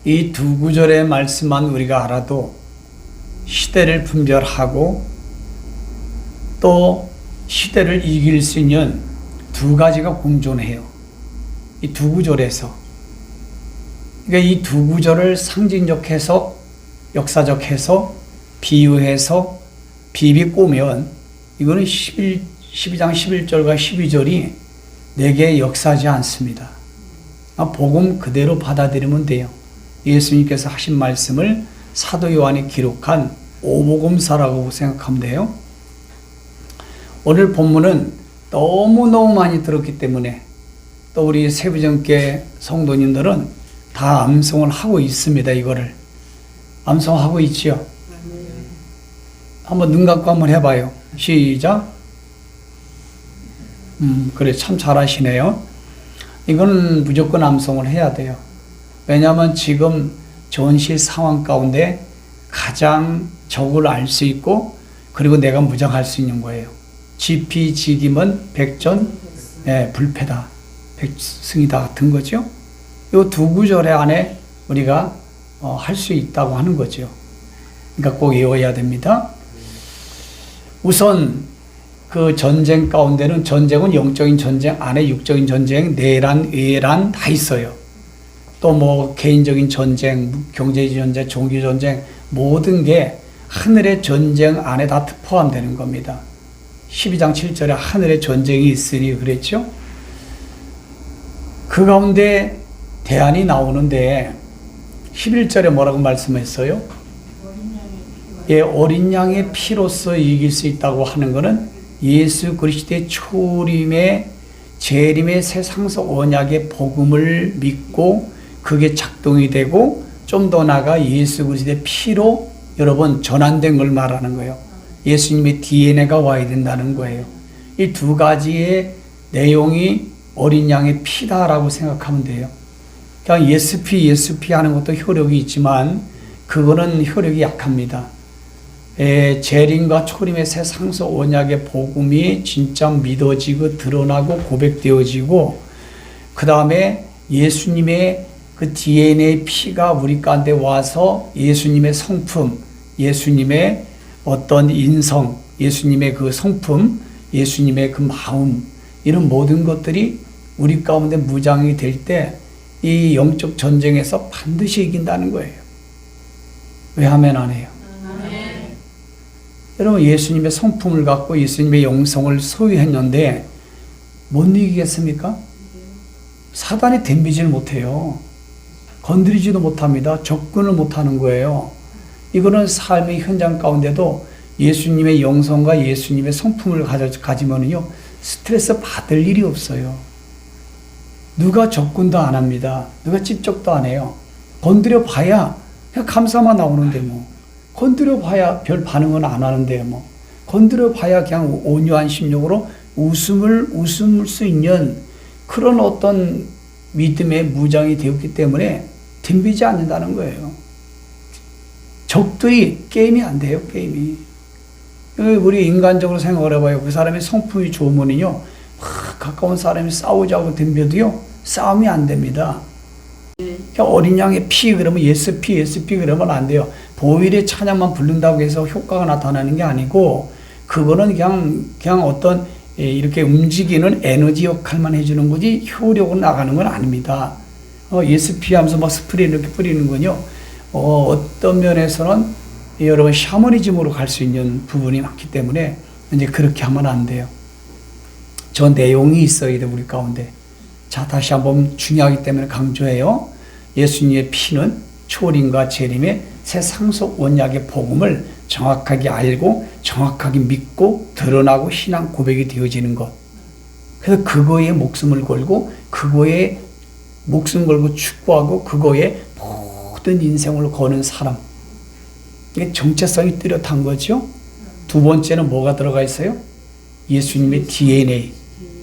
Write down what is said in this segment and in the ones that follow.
이 두 구절의 말씀만 우리가 알아도 시대를 분별하고 또 시대를 이길 수 있는 두 가지가 공존해요. 이 두 구절에서. 그러니까 이 두 구절을 상징적 해석, 역사적 해석, 비유해서 비비꼬면 이거는 12장 11절과 12절이 내게 역사하지 않습니다. 복음 그대로 받아들이면 돼요. 예수님께서 하신 말씀을 사도 요한이 기록한 오복음사라고 생각하면 돼요. 오늘 본문은 너무너무 많이 들었기 때문에 또 우리 세부정교회 성도님들은 다 암송을 하고 있습니다. 이거를 암송하고 있지요. 한번 눈 감고 한번 해봐요. 시작. 그래, 참 잘하시네요. 이거는 무조건 암송을 해야 돼요. 왜냐하면 지금 전시 상황 가운데 가장 적을 알 수 있고 그리고 내가 무장할 수 있는 거예요. 지피지김은 백전 불패다, 백승이다 같은 거죠. 이 두 구절 안에 우리가 할 수 있다고 하는 거죠. 그러니까 꼭 외워야 됩니다. 우선 그 전쟁 가운데는 전쟁은 영적인 전쟁 안에 육적인 전쟁, 내란, 외란 다 있어요. 또 뭐 개인적인 전쟁, 경제적 전쟁, 종교 전쟁 모든 게 하늘의 전쟁 안에 다 포함되는 겁니다. 12장 7절에 하늘의 전쟁이 있으니 그랬죠. 그 가운데 대안이 나오는데 11절에 뭐라고 말씀했어요? 어린 양의 피로써 이길 수 있다고 하는 것은 예수 그리스도의 초림의 재림의 새 상속 언약의 복음을 믿고 그게 작동이 되고 좀 더 나아가 예수 그리스도의 피로 여러분 전환된 걸 말하는 거예요. 예수님의 DNA가 와야 된다는 거예요. 이 두 가지의 내용이 어린 양의 피다라고 생각하면 돼요. 그냥 예수피 하는 것도 효력이 있지만 그거는 효력이 약합니다. 재림과 초림의 새 상속 언약의 복음이 진짜 믿어지고 드러나고 고백되어지고 그 다음에 예수님의 그 DNA 피가 우리 가운데 와서 예수님의 성품, 예수님의 어떤 인성, 예수님의 그 성품, 예수님의 그 마음 이런 모든 것들이 우리 가운데 무장이 될 때 이 영적 전쟁에서 반드시 이긴다는 거예요. 왜 하면 안 해요? 여러분 예수님의 성품을 갖고 예수님의 영성을 소유했는데 못 이기겠습니까? 사단이 덤비지를 못해요. 건드리지도 못합니다. 접근을 못하는 거예요. 이거는 삶의 현장 가운데도 예수님의 영성과 예수님의 성품을 가지면요 스트레스 받을 일이 없어요. 누가 접근도 안 합니다. 누가 찝쩍도 안 해요. 건드려 봐야 그냥 감사만 나오는데 뭐. 건드려 봐야 별 반응은 안 하는데 뭐. 건드려 봐야 그냥 온유한 심령으로 웃을 수 있는 그런 어떤 믿음의 무장이 되었기 때문에 덤비지 않는다는 거예요. 적들이 게임이 안 돼요, 게임이. 우리 인간적으로 생각을 해봐요. 그 사람의 성품이 좋으면요, 가까운 사람이 싸우자고 덤벼도요, 싸움이 안 됩니다. 어린 양의 피 그러면 예수피 그러면 안 돼요. 보일의 찬양만 부른다고 해서 효과가 나타나는 게 아니고 그거는 그냥 어떤 이렇게 움직이는 에너지 역할만 해주는 거지 효력으로 나가는 건 아닙니다. 예수피 하면서 막 스프레이 이렇게 뿌리는 건요. 어떤 면에서는 여러분 샤머니즘으로 갈 수 있는 부분이 많기 때문에 이제 그렇게 하면 안 돼요. 저 내용이 있어야 돼 우리 가운데. 자, 다시 한번 중요하기 때문에 강조해요. 예수님의 피는 초림과 재림의 새 상속 언약의 복음을 정확하게 알고 정확하게 믿고 드러나고 신앙 고백이 되어지는 것. 그래서 그거에 목숨을 걸고 그거에 목숨 걸고 축구하고 그거에 모든 인생을 거는 사람. 이게 정체성이 뚜렷한 거죠. 두 번째는 뭐가 들어가 있어요? 예수님의 DNA,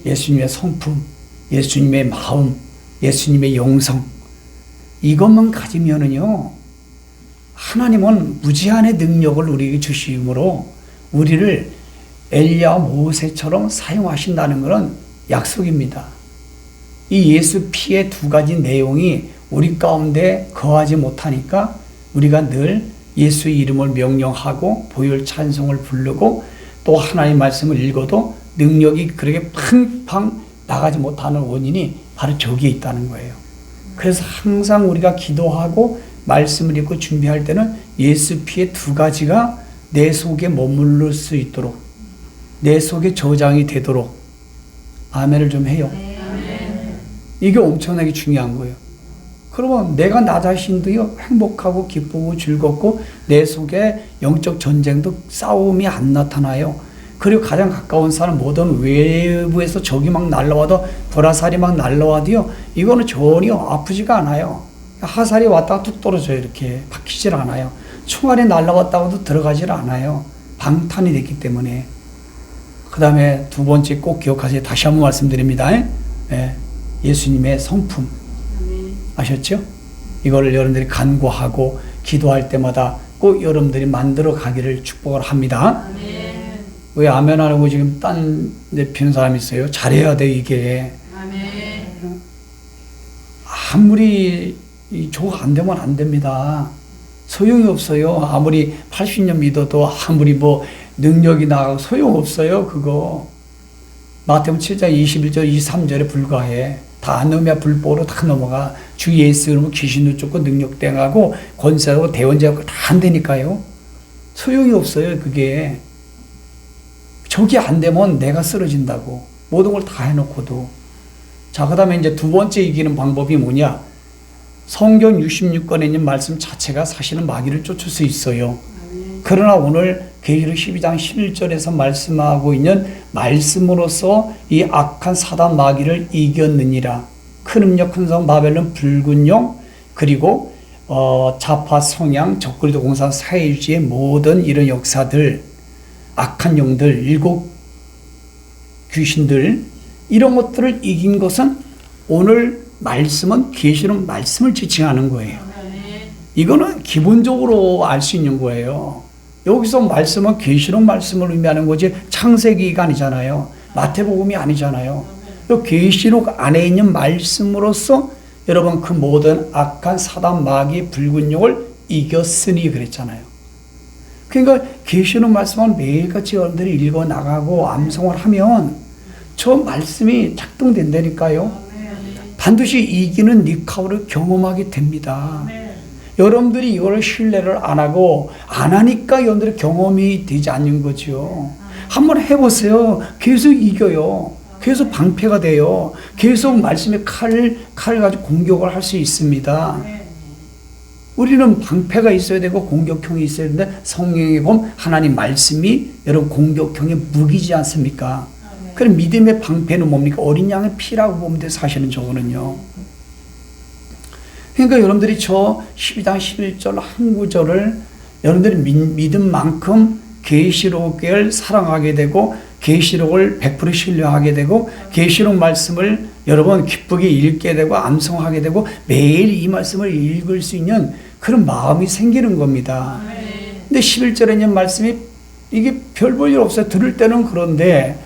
예수님의 성품, 예수님의 마음, 예수님의 영성. 이것만 가지면은요, 하나님은 무제한의 능력을 우리에게 주심으로 우리를 엘리야와 모세처럼 사용하신다는 것은 약속입니다. 이 예수 피의 두 가지 내용이 우리 가운데 거하지 못하니까 우리가 늘 예수의 이름을 명령하고 보혈 찬송을 부르고 또 하나님의 말씀을 읽어도 능력이 그렇게 팡팡 나가지 못하는 원인이 바로 저기에 있다는 거예요. 그래서 항상 우리가 기도하고 말씀을 읽고 준비할 때는 예수 피의 두 가지가 내 속에 머무를 수 있도록, 내 속에 저장이 되도록 아멘을 좀 해요. 이게 엄청나게 중요한 거예요. 그러면 내가 나 자신도 행복하고 기쁘고 즐겁고 내 속에 영적 전쟁도 싸움이 안 나타나요. 그리고 가장 가까운 사람 뭐든 외부에서 적이 막 날라와도 불화살이 막 날라와도요, 이거는 전혀 아프지가 않아요. 화살이 왔다가 툭 떨어져요. 이렇게 박히질 않아요. 총알이 날라왔다고도 들어가질 않아요. 방탄이 됐기 때문에. 그 다음에 두 번째 꼭 기억하세요. 다시 한번 말씀드립니다. 예수님의 성품 아셨죠? 이거를 여러분들이 간구하고 기도할 때마다 꼭 여러분들이 만들어 가기를 축복을 합니다. 왜 아멘 안 하고 지금 딴 데 피는 사람이 있어요? 잘해야 돼 이게. 아무리 조가 안 되면 안 됩니다. 소용이 없어요. 아무리 80년 믿어도 아무리 뭐 능력이 나가고 소용없어요. 그거 마태복음 7장 21절 23절에 불과해. 다 안 넘으면 불법으로 다 넘어가. 주 예수 그러면 귀신도 쫓고 능력 땡하고 권세하고 대원제하고 다 안 되니까요. 소용이 없어요. 그게 저게 안 되면 내가 쓰러진다고. 모든 걸 다 해놓고도. 자, 그 다음에 이제 두 번째 이기는 방법이 뭐냐? 성경 66권에 있는 말씀 자체가 사실은 마귀를 쫓을 수 있어요. 그러나 오늘 계시록 12장 11절에서 말씀하고 있는 말씀으로서 이 악한 사단 마귀를 이겼느니라. 큰 음력 큰 성 바벨론 붉은 영 그리고 자파 성향 적그리도 공산 사일지의 모든 이런 역사들, 악한 영들, 일곱 귀신들, 이런 것들을 이긴 것은 오늘 말씀은 계시록 말씀을 지칭하는 거예요. 이거는 기본적으로 알 수 있는 거예요. 여기서 말씀은 계시록 말씀을 의미하는 거지 창세기가 아니잖아요. 마태복음이 아니잖아요. 계시록 안에 있는 말씀으로서 여러분 그 모든 악한 사단 마귀 붉은 용을 이겼으니 그랬잖아요. 그러니까 계시록 말씀은 매일같이 여러분들이 읽어 나가고 암송을 하면 저 말씀이 작동된다니까요. 반드시 이기는 니카우를 경험하게 됩니다. 여러분들이 이거를 신뢰를 안 하고 안 하니까 여러분들이 경험이 되지 않는 거죠. 한번 해보세요. 계속 이겨요. 계속 방패가 돼요. 계속 말씀의 칼을 가지고 공격을 할 수 있습니다. 우리는 방패가 있어야 되고 공격형이 있어야 되는데 성경에 보면 하나님 말씀이 여러분 공격형의 무기지 않습니까? 그럼 믿음의 방패는 뭡니까? 어린 양의 피라고 보면 돼, 사실은 저거는요. 그러니까 여러분들이 저 12장 11절 한 구절을 여러분들이 믿은 만큼 계시록을 사랑하게 되고 계시록을 100% 신뢰하게 되고 계시록 말씀을 여러분 기쁘게 읽게 되고 암송하게 되고 매일 이 말씀을 읽을 수 있는 그런 마음이 생기는 겁니다. 근데 11절에 있는 말씀이 이게 별 볼 일 없어요. 들을 때는 그런데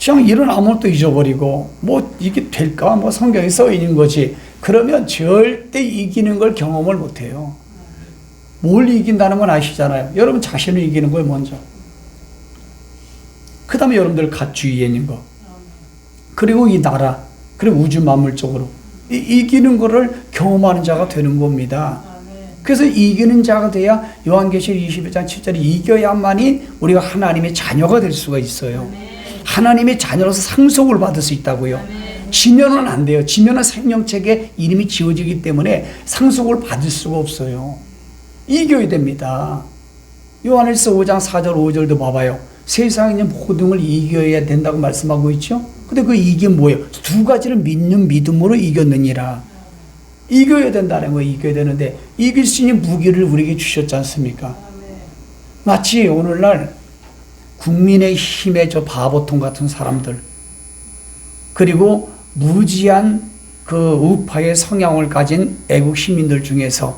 그냥 일어나면 또 잊어버리고 뭐 이게 될까? 뭐 성경에 써 있는 거지. 그러면 절대 이기는 걸 경험을 못해요. 뭘 이긴다는 건 아시잖아요. 여러분 자신을 이기는 거예요, 먼저. 그 다음에 여러분들 갓 주위에 있는 거. 그리고 이 나라, 그리고 우주 만물적으로. 이기는 거를 경험하는 자가 되는 겁니다. 그래서 이기는 자가 돼야 요한계시록 21장 7절에 이겨야만이 우리가 하나님의 자녀가 될 수가 있어요. 하나님의 자녀로서 상속을 받을 수 있다고요. 지면은 안 돼요. 지면은 생명책에 이름이 지워지기 때문에 상속을 받을 수가 없어요. 이겨야 됩니다. 요한일서 5장 4절 5절도 봐봐요. 세상에 있는 모든 걸 이겨야 된다고 말씀하고 있죠. 근데 그 이게 뭐예요? 두 가지를 믿는 믿음으로 이겼느니라. 이겨야 된다는 거예요. 이겨야 되는데 이길 수 있는 무기를 우리에게 주셨지 않습니까? 마치 오늘날 국민의 힘의 저 바보통 같은 사람들, 그리고 무지한 그 우파의 성향을 가진 애국 시민들 중에서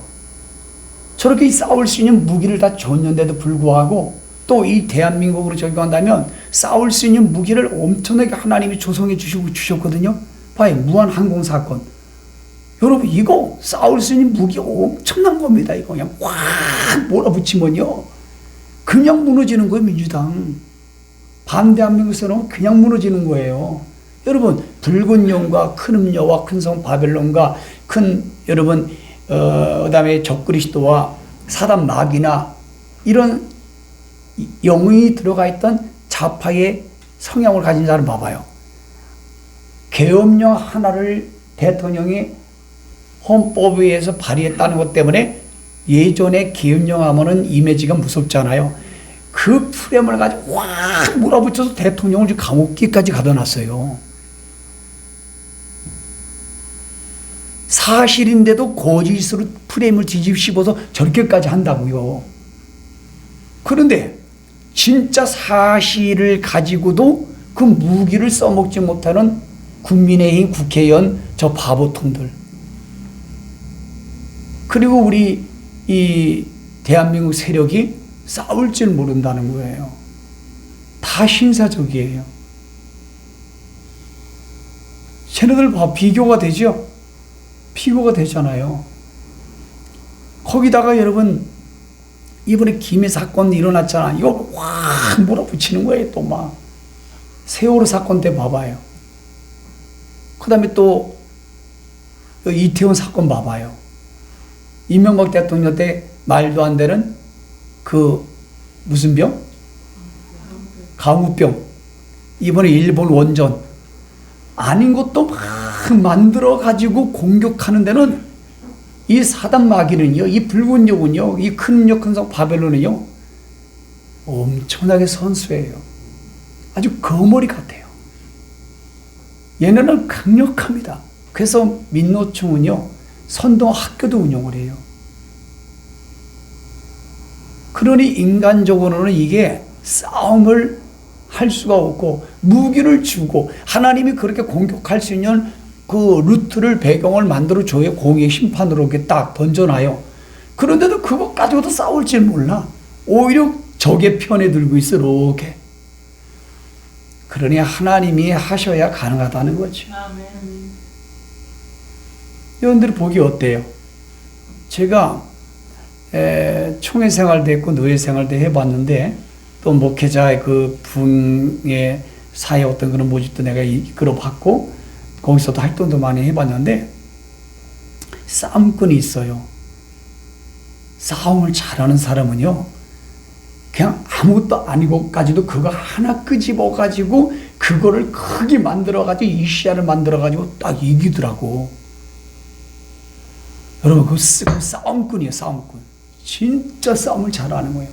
저렇게 싸울 수 있는 무기를 다 줬는데도 불구하고 또 이 대한민국으로 적용한다면 싸울 수 있는 무기를 엄청나게 하나님이 조성해 주셨거든요. 봐요. 무한항공 사건. 여러분, 이거 싸울 수 있는 무기 엄청난 겁니다. 이거 그냥 확 몰아붙이면요, 그냥 무너지는 거예요. 민주당 반대한민국에서는 그냥 무너지는 거예요. 여러분, 붉은 용과 큰 음녀와 큰 성 바벨론과 큰 여러분 그다음에 적그리스도와 사단 마귀나 이런 영이 들어가 있던 좌파의 성향을 가진 사람 봐봐요. 계엄령 하나를 대통령이 헌법에 의해서 발의했다는 것 때문에 예전에 계엄령 하면은 이미지가 무섭잖아요. 그 프레임을 가지고 확 몰아붙여서 대통령을 지금 감옥기까지 가둬 놨어요. 사실인데도 거짓으로 프레임을 뒤집어서 저렇게까지 한다고요. 그런데 진짜 사실을 가지고도 그 무기를 써먹지 못하는 국민의힘 국회의원 저 바보통들, 그리고 우리 이 대한민국 세력이 싸울 줄 모른다는 거예요. 다 신사적이에요. 쟤네들 봐, 비교가 되죠? 비교가 되잖아요. 거기다가 여러분, 이번에 김해 사건 일어났잖아. 이거 확 몰아붙이는 거예요. 또 막 세월호 사건 때 봐봐요. 그 다음에 또 이태원 사건 봐봐요. 이명박 대통령 때 말도 안 되는 그 무슨 병? 강우병. 이번에 일본 원전 아닌 것도 막 만들어 가지고 공격하는 데는 이 사단 마귀는요, 이 붉은 용은요, 이 큰 용 큰 성 바벨론은요 엄청나게 선수예요. 아주 거머리 같아요. 얘네는 강력합니다. 그래서 민노총은요 선동 학교도 운영을 해요. 그러니 인간적으로는 이게 싸움을 할 수가 없고 무기를 주고 하나님이 그렇게 공격할 수 있는 그 루트를 배경을 만들어 줘요. 공의 심판으로 이렇게 딱 던져놔요. 그런데도 그것 가지고도 싸울 줄 몰라. 오히려 적의 편에 들고 있어 이렇게. 그러니 하나님이 하셔야 가능하다는 거죠. 여러분들 보기 어때요? 제가 총회 생활도 했고 노예 생활도 해봤는데 또 목회자의 그 분의 사회 어떤 그런 모집도 내가 이끌어봤고 거기서도 활동도 많이 해봤는데 싸움꾼이 있어요. 싸움을 잘하는 사람은요 그냥 아무것도 아니고까지도 그거 하나 끄집어가지고 그거를 크게 만들어가지고 이시야를 만들어가지고 딱 이기더라고. 여러분 그 싸움꾼이에요. 싸움꾼. 진짜 싸움을 잘하는 거예요.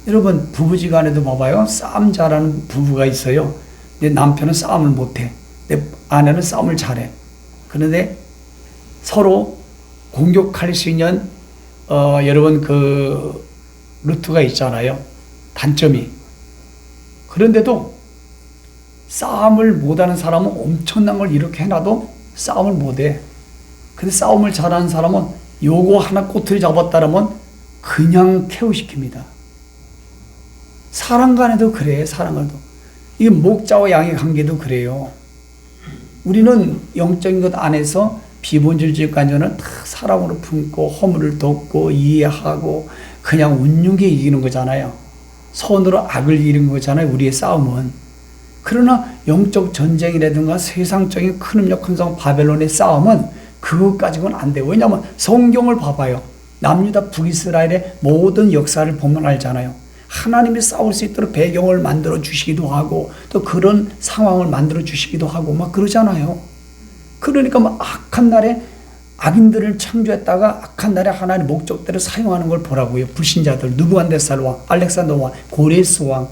여러분 부부지간에도 봐봐요. 싸움 잘하는 부부가 있어요. 내 남편은 싸움을 못해. 내 아내는 싸움을 잘해. 그런데 서로 공격할 수 있는 여러분 그 루트가 있잖아요. 단점이. 그런데도 싸움을 못하는 사람은 엄청난 걸 이렇게 해놔도 싸움을 못해. 근데 싸움을 잘하는 사람은 요거 하나 꼬투리 잡았다라면 그냥 KO시킵니다. 사람 간에도 그래. 사람 간에도. 이게 목자와 양의 관계도 그래요. 우리는 영적인 것 안에서 비본질적 관계는 다 사람으로 품고 허물을 돕고 이해하고 그냥 운용게 이기는 거잖아요. 선으로 악을 이기는 거잖아요. 우리의 싸움은. 그러나 영적 전쟁이라든가 세상적인 큰 음력 큰 성 바벨론의 싸움은 그것 가지고는 안 돼요. 왜냐하면 성경을 봐봐요. 남유다 북이스라엘의 모든 역사를 보면 알잖아요. 하나님이 싸울 수 있도록 배경을 만들어 주시기도 하고 또 그런 상황을 만들어 주시기도 하고 막 그러잖아요. 그러니까 막 악한 날에 악인들을 창조했다가 악한 날에 하나님 목적대로 사용하는 걸 보라고요. 불신자들, 느부갓네살 왕, 알렉산더 왕, 고레스 왕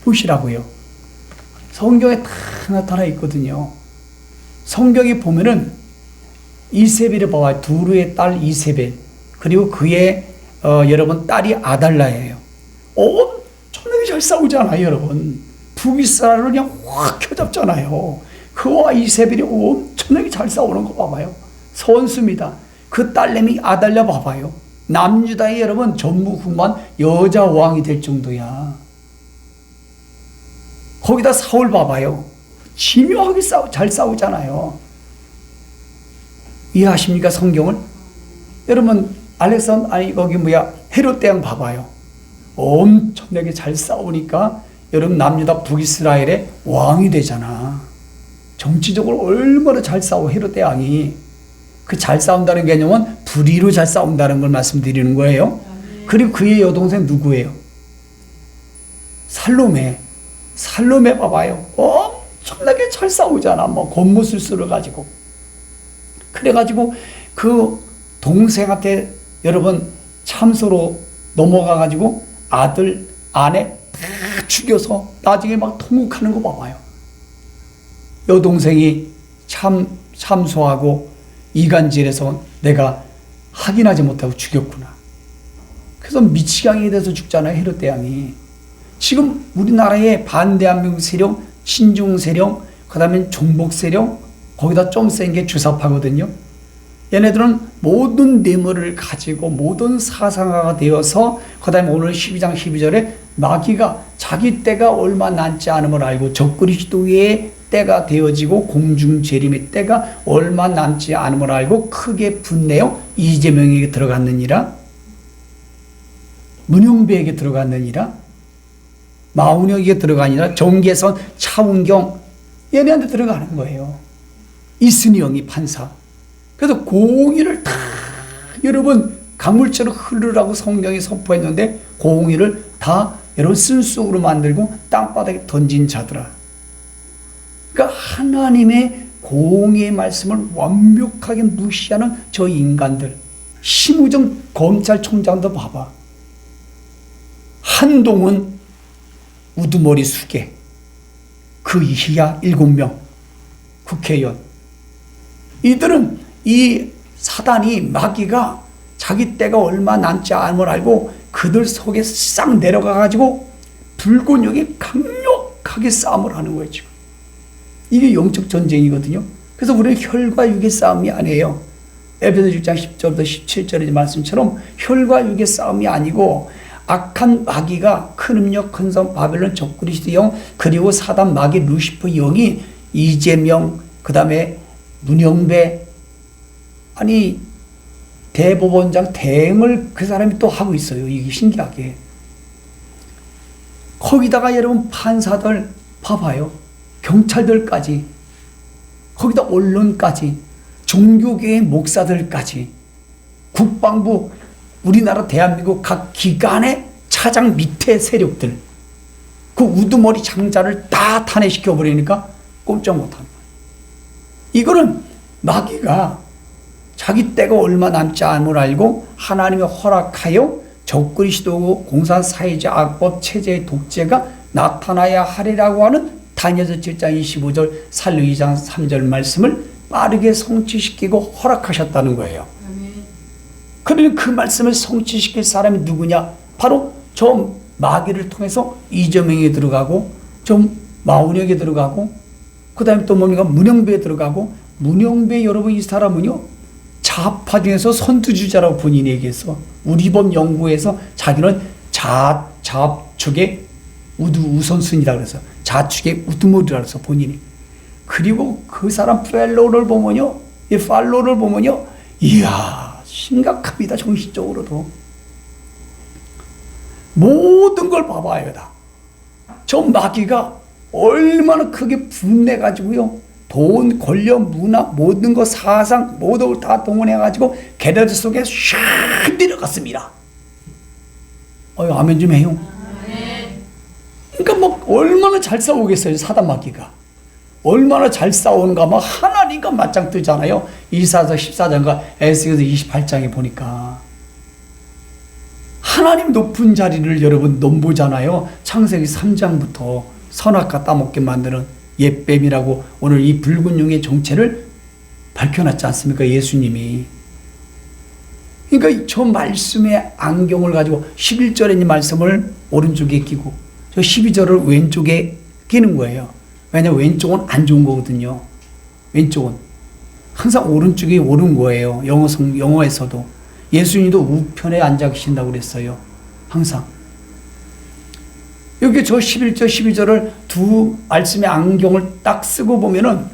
보시라고요. 성경에 다 나타나 있거든요. 성경에 보면은 이세벨을 봐봐요. 두루의 딸 이세벨 그리고 그의 여러분 딸이 아달라예요. 엄청나게 잘 싸우잖아요. 여러분 북이스라엘을 그냥 확 켜잡잖아요. 그와 이세벨이 엄청나게 잘 싸우는 거 봐봐요. 선수입니다. 그 딸내미 아달랴 봐봐요. 남유다의 여러분 전무후무한 여자 왕이 될 정도야. 거기다 사울 봐봐요. 기묘하게 잘 싸우잖아요. 이해하십니까? 성경을? 여러분 거기 헤롯 대왕 봐봐요. 엄청나게 잘 싸우니까 여러분 남유다 북이스라엘의 왕이 되잖아. 정치적으로 얼마나 잘 싸워 헤롯 대왕이. 그 잘 싸운다는 개념은 불의로 잘 싸운다는 걸 말씀드리는 거예요. 그리고 그의 여동생 누구예요? 살로메 봐봐요. 엄청나게 잘 싸우잖아. 겉모술 쓸어가지고. 그래가지고 그 동생한테 여러분 참소로 넘어가가지고 아들, 아내 다 죽여서 나중에 막 통곡하는 거 봐봐요. 여동생이 참소하고 이간질해서 내가 확인하지 못하고 죽였구나. 그래서 미치광이 돼서 죽잖아요. 헤롯 대왕이. 지금 우리나라의 반대한민국 세력, 친중 세력, 그 다음에 종북 세력, 거기다 좀 센 게 주사파거든요. 얘네들은 모든 뇌물을 가지고 모든 사상화가 되어서 그 다음에 오늘 12장 12절에 마귀가 자기 때가 얼마 남지 않음을 알고 적그리스도의 때가 되어지고 공중재림의 때가 얼마 남지 않음을 알고 크게 분내어 이재명에게 들어갔느니라, 문영배에게 들어갔느니라, 마운혁에게 들어가니라, 정계선, 차운경 얘네한테 들어가는 거예요. 이순영이 판사. 그래서 공의를 다 여러분 강물처럼 흐르라고 성경이 선포했는데 공의를 다 여러분 쓴속으로 만들고 땅바닥에 던진 자들아. 그러니까 하나님의 공의의 말씀을 완벽하게 무시하는 저 인간들. 심우정 검찰총장도 봐봐. 한동훈 우두머리 수계, 그 이하 7명 국회의원. 이들은 이 사단이 마귀가 자기 때가 얼마 남지 않음을 알고 그들 속에 싹 내려가가지고 붉은 용이 강력하게 싸움을 하는 거예요. 지금 이게 영적 전쟁이거든요. 그래서 우리는 혈과 육의 싸움이 아니에요. 에베소 6장 10절부터 17절의 말씀처럼 혈과 육의 싸움이 아니고 악한 마귀가 큰 음력 큰 성 바벨론 적그리스도 영 그리고 사단 마귀 루시퍼 영이 이재명 그 다음에 문영배 아니 대법원장 대행을 그 사람이 또 하고 있어요. 이게 신기하게. 거기다가 여러분 판사들 봐봐요. 경찰들까지 거기다 언론까지 종교계의 목사들까지 국방부 우리나라 대한민국 각 기관의 차장 밑에 세력들 그 우두머리 장자를 다 탄핵시켜 버리니까 꼼짝 못합니다. 이거는 마귀가 자기 때가 얼마 남지 않음을 알고 하나님의 허락하여 적그리스도 공산사회주의 악법 체제의 독재가 나타나야 하리라고 하는 다니엘서 7장 25절 살루 2장 3절 말씀을 빠르게 성취시키고 허락하셨다는 거예요. 그러면 그 말씀을 성취시킬 사람이 누구냐? 바로 저 마귀를 통해서 이재명에 들어가고 좀 마운혁에 들어가고 그 다음에 또 뭡니까? 문영배에 들어가고 문영배 여러분 이 사람은요 좌파 중에서 선두주자라고 본인이 얘기했어. 우리법 연구에서 자기는 좌측의 우선순위라고 그래서 좌측의 우두머리라고 해서 본인이. 그리고 그 사람 팔로우를 보면요 이 팔로우를 보면요 이야 심각합니다. 정신적으로도 모든 걸 봐봐요. 다 저 마귀가 얼마나 크게 분내가지고요 돈, 권력, 문화 모든 거 사상 모든 걸 다 동원해가지고 게다드 속에 샥 내려갔습니다. 아멘 좀 해요. 그러니까 얼마나 잘 싸우겠어요. 사단 마귀가 얼마나 잘 싸우는가 하나님과 맞짱 뜨잖아요. 이사서 14장과 에스겔서 28장에 보니까 하나님 높은 자리를 여러분 넘보잖아요. 창세기 3장부터 선악과 따먹게 만드는 옛뱀이라고 오늘 이 붉은 용의 정체를 밝혀놨지 않습니까? 예수님이. 그러니까 저 말씀의 안경을 가지고 11절에 있는 말씀을 오른쪽에 끼고 저 12절을 왼쪽에 끼는 거예요. 왜냐하면 왼쪽은 안 좋은 거거든요. 왼쪽은 항상 오른쪽이 옳은 거예요. 영어에서도 예수님도 우편에 앉아 계신다고 그랬어요. 항상 여기 저 11절 12절을 두 말씀의 안경을 딱 쓰고 보면은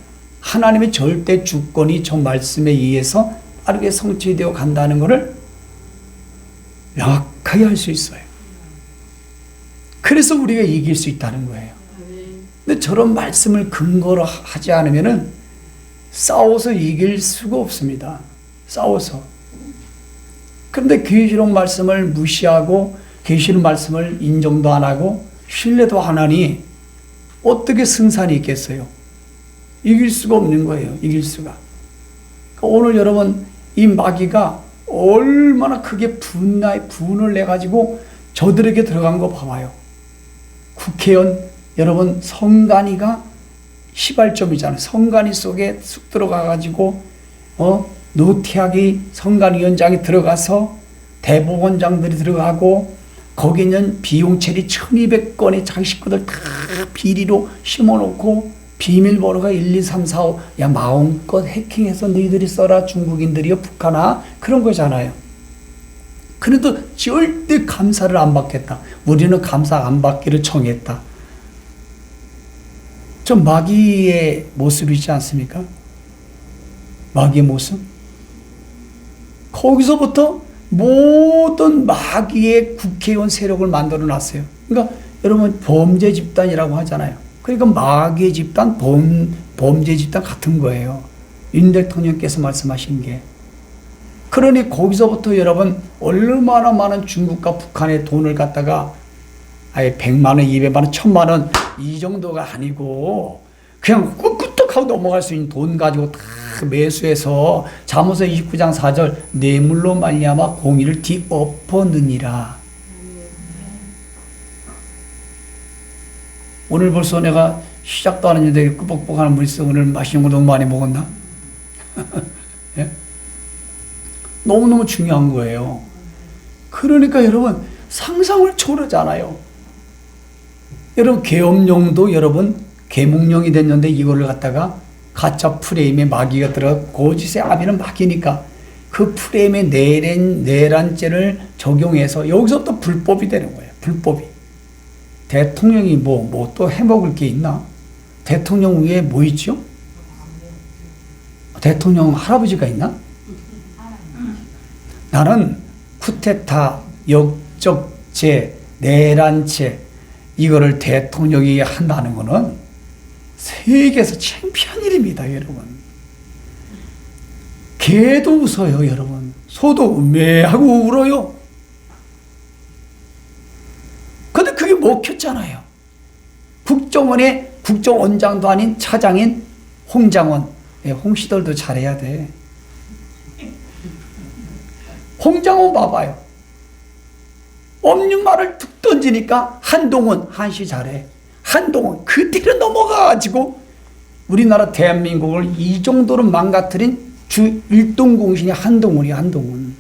하나님의 절대 주권이 저 말씀에 의해서 빠르게 성취되어 간다는 것을 명확하게 할 수 있어요. 그래서 우리가 이길 수 있다는 거예요. 근데 저런 말씀을 근거로 하지 않으면은 싸워서 이길 수가 없습니다. 싸워서. 그런데 계시록 말씀을 무시하고 계시록 말씀을 인정도 안 하고 신뢰도 안 하니 어떻게 승산이 있겠어요? 이길 수가 없는 거예요. 이길 수가. 그러니까 오늘 여러분 이 마귀가 얼마나 크게 분을 내가지고 저들에게 들어간 거 봐봐요. 국회의원 여러분 성간이가 시발점이잖아요. 성간이 속에 쑥 들어가가지고 노태학이 성간위원장이 들어가서 대법원장들이 들어가고 거기 있는 비용처리 1200건의 자기 식구들 다 비리로 심어놓고 비밀번호가 1, 2, 3, 4, 5 야 마음껏 해킹해서 너희들이 써라 중국인들이요 북한아 그런 거잖아요. 그래도 절대 감사를 안 받겠다. 우리는 감사 안 받기를 청했다. 좀 마귀의 모습이지 않습니까? 마귀의 모습? 거기서부터 모든 마귀의 국회의원 세력을 만들어 놨어요. 그러니까 여러분 범죄 집단이라고 하잖아요. 그러니까 마귀의 집단, 범죄 집단 같은 거예요. 윤 대통령께서 말씀하신 게. 그러니 거기서부터 여러분 얼마나 많은 중국과 북한의 돈을 갖다가 아예 100만 원, 200만 원, 1000만 원 이 정도가 아니고 그냥 끄떡하고 넘어갈 수 있는 돈 가지고 다 매수해서 잠언서 29장 4절 뇌물로 말미암아 공의를 뒤엎어느니라. 오늘 벌써 내가 시작도 안 했는데 끄벅끄벅하는 물이 있어. 오늘 맛있는 거 너무 많이 먹었나? 예? 너무너무 중요한 거예요. 그러니까 여러분 상상을 초월하잖아요. 여러분 계엄령도 여러분 계몽령이 됐는데 이거를 갖다가 가짜 프레임에 마귀가 들어가 거짓의 아비는 마귀니까 그 프레임에 내란죄를 적용해서 여기서부터 불법이 되는 거예요. 불법이. 대통령이 뭐 또 해먹을 게 있나? 대통령 위에 뭐 있죠? 대통령 할아버지가 있나? 나는 쿠데타, 역적죄, 내란죄 이거를 대통령이 한다는 것은 세계에서 창피한 일입니다, 여러분. 개도 웃어요, 여러분. 소도 음메하고 울어요. 근데 그게 먹혔잖아요. 국정원의 국정원장도 아닌 차장인 홍장원. 홍시들도 잘해야 돼. 홍장원 봐봐요. 없는 말을 툭 던지니까 한동훈, 한시 잘해. 한동훈, 그 뒤로 넘어가가지고 우리나라 대한민국을 이 정도로 망가뜨린 주 일동공신이 한동훈이야, 한동훈.